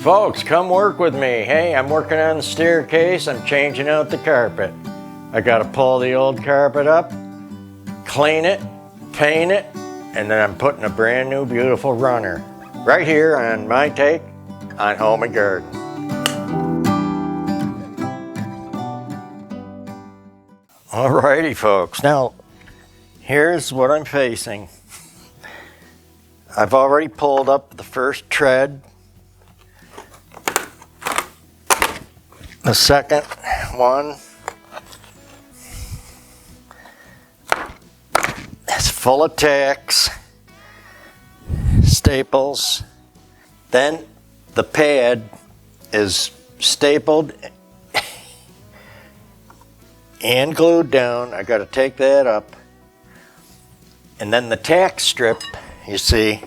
Folks, come work with me. Hey, I'm working on the staircase. I'm changing out the carpet. I gotta pull the old carpet up, clean it, paint it, and then I'm putting a brand new beautiful runner right here on my take on Home and Garden. Alrighty folks, now here's what I'm facing. I've already pulled up the first tread. The second one is full of tacks, staples. Then the pad is stapled and glued down. I got to take that up. And then the tack strip, you see,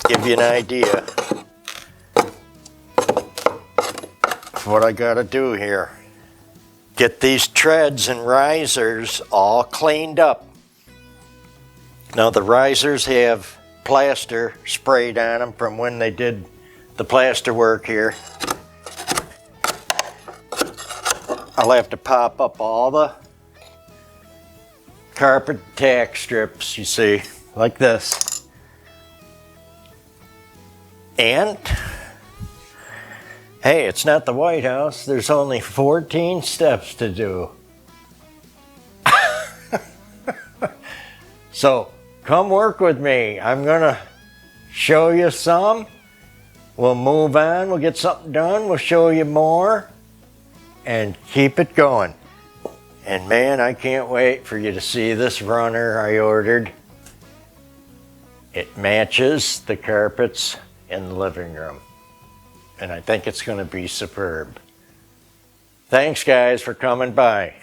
give you an idea of what I got to do here. Get these treads and risers all cleaned up. Now the risers have plaster sprayed on them from when they did the plaster work here. I'll have to pop up all the carpet tack strips, you see, like this. And, hey, it's not the White House. There's only 14 steps to do. So, come work with me. I'm gonna show you some. We'll move on, we'll get something done, we'll show you more, and keep it going. And man, I can't wait for you to see this runner I ordered. It matches the carpets in the living room, and I think it's gonna be superb. Thanks guys for coming by.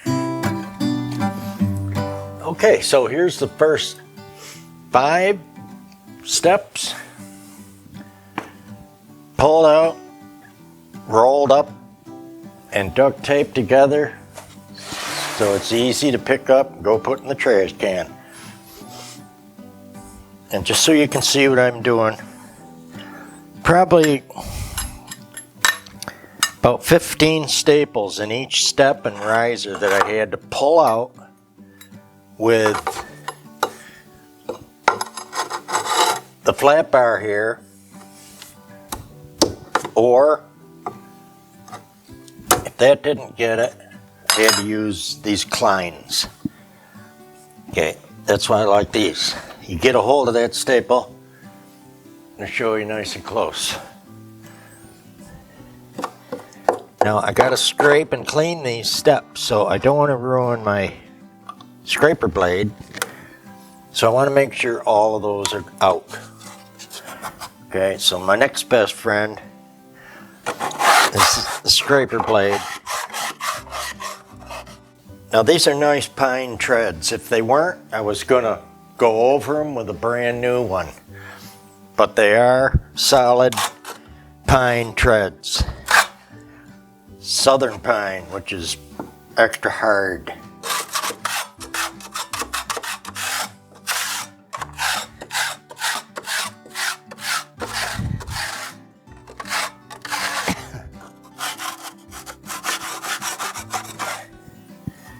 Okay, so here's the first 5 steps. Pulled out, rolled up, and duct taped together so it's easy to pick up and go put in the trash can. And just so you can see what I'm doing, probably about 15 staples in each step and riser that I had to pull out with the flat bar here. Or, if that didn't get it, I had to use these Kleins. Okay, that's why I like these. You get a hold of that staple, I'll show you nice and close. Now, I gotta scrape and clean these steps, so I don't want to ruin my scraper blade. So I want to make sure all of those are out. Okay, so my next best friend is the scraper blade. Now these are nice pine treads. If they weren't, I was gonna go over them with a brand new one. But they are solid pine treads. Southern pine, which is extra hard.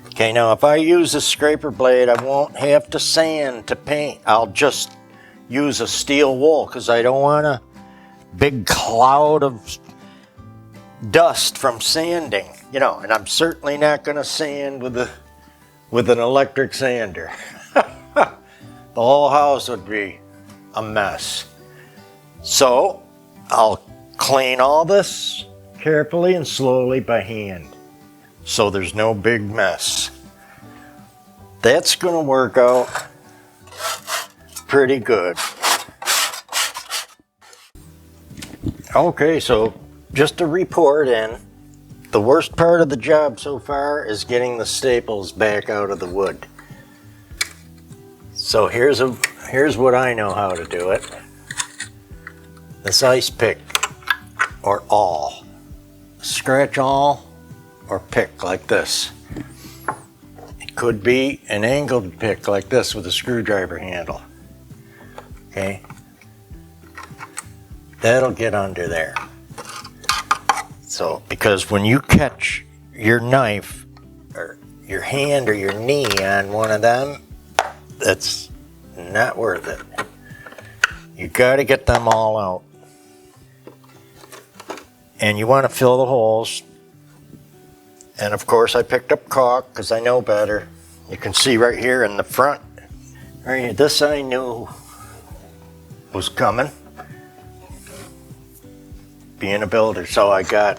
Okay, now if I use a scraper blade, I won't have to sand to paint. I'll just use a steel wool because I don't want a big cloud of dust from sanding, you know, and I'm certainly not going to sand with an electric sander. The whole house would be a mess. So I'll clean all this carefully and slowly by hand, so there's no big mess. That's gonna work out pretty good. Okay, so just to report in, the worst part of the job so far is getting the staples back out of the wood. So here's what I know how to do it. This ice pick or awl. Scratch awl or pick like this. could be an angled pick like this with a screwdriver handle. Okay, that'll get under there. So, because when you catch your knife or your hand or your knee on one of them, that's not worth it. You got to get them all out. And you want to fill the holes. And of course I picked up caulk because I know better. You can see right here in the front. Right here, this I knew was coming. Being a builder, so I got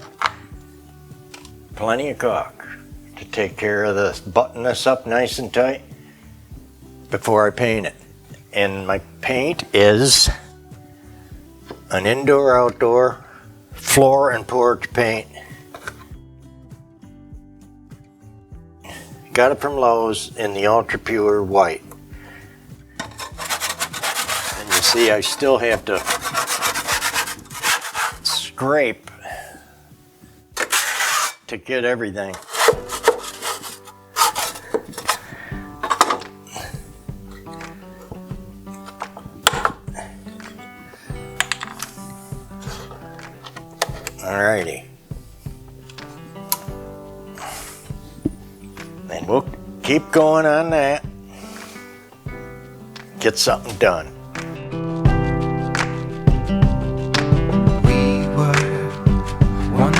plenty of caulk to take care of this, button this up nice and tight before I paint it. And my paint is an indoor-outdoor floor and porch paint. Got it from Lowe's in the ultra pure white. And you see I still have to scrape to get everything. Alrighty. And we'll keep going on that. Get something done.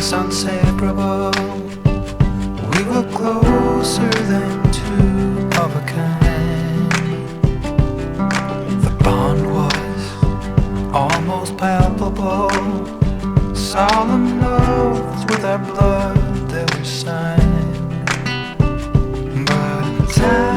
Inseparable, we were closer than two of a kind. The bond was almost palpable, solemn oaths with our blood that were signed. But time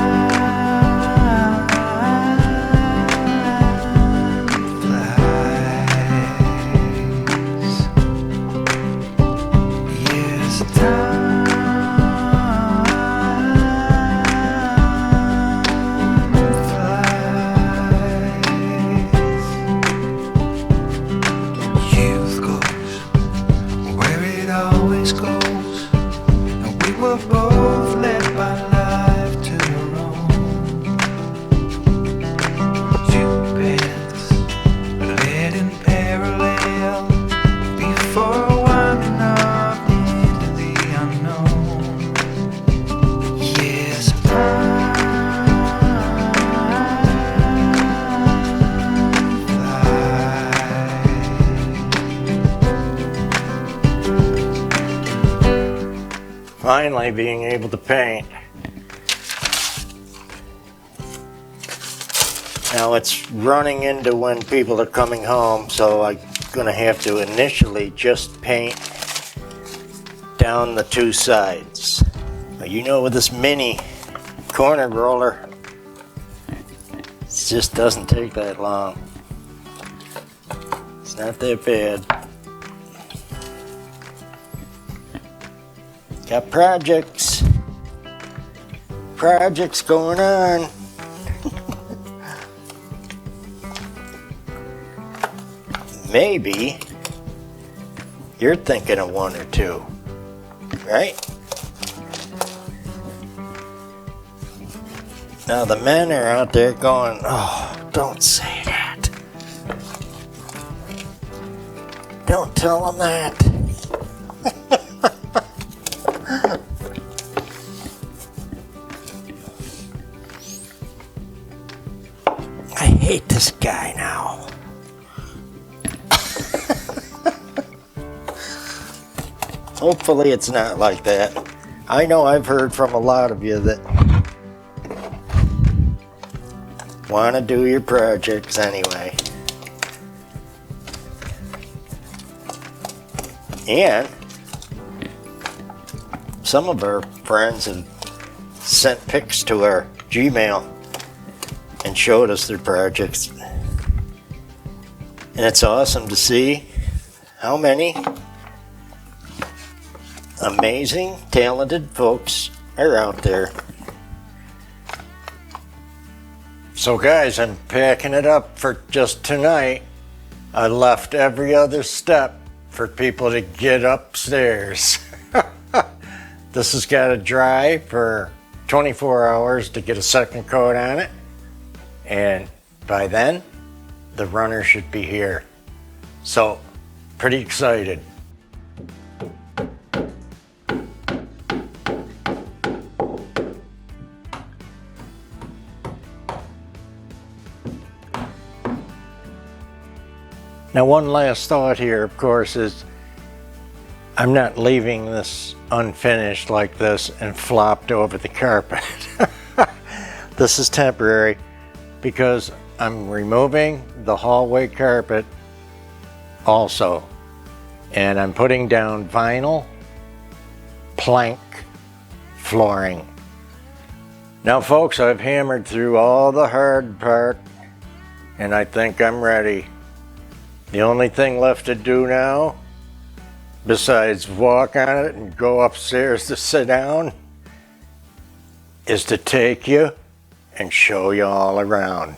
finally being able to paint. Now it's running into when people are coming home, so I'm gonna have to initially just paint down the two sides. But you know, with this mini corner roller, it just doesn't take that long. It's not that bad. Got projects going on. Maybe you're thinking of one or two, right? Now the men are out there going, oh, don't say that. Don't tell them that. I hate this guy now. Hopefully it's not like that. I know I've heard from a lot of you that want to do your projects anyway. And some of our friends have sent pics to our Gmail and showed us their projects. And it's awesome to see how many amazing, talented folks are out there. So guys, I'm packing it up for just tonight. I left every other step for people to get upstairs. This has got to dry for 24 hours to get a second coat on it, and by then the runner should be here. So pretty excited. Now, one last thought here, of course, is I'm not leaving this unfinished like this and flopped over the carpet. This is temporary because I'm removing the hallway carpet also, and I'm putting down vinyl plank flooring. Now, folks, I've hammered through all the hard part, and I think I'm ready. The only thing left to do now, besides walk on it and go upstairs to sit down, is to take you and show you all around.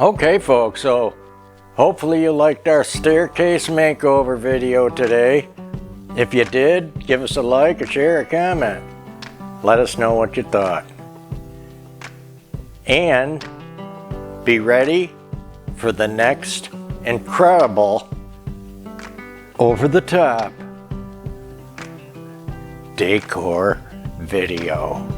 Okay, folks, so hopefully you liked our staircase makeover video today. If you did, give us a like, a share, a comment. Let us know what you thought. And be ready for the next incredible, over-the-top decor video.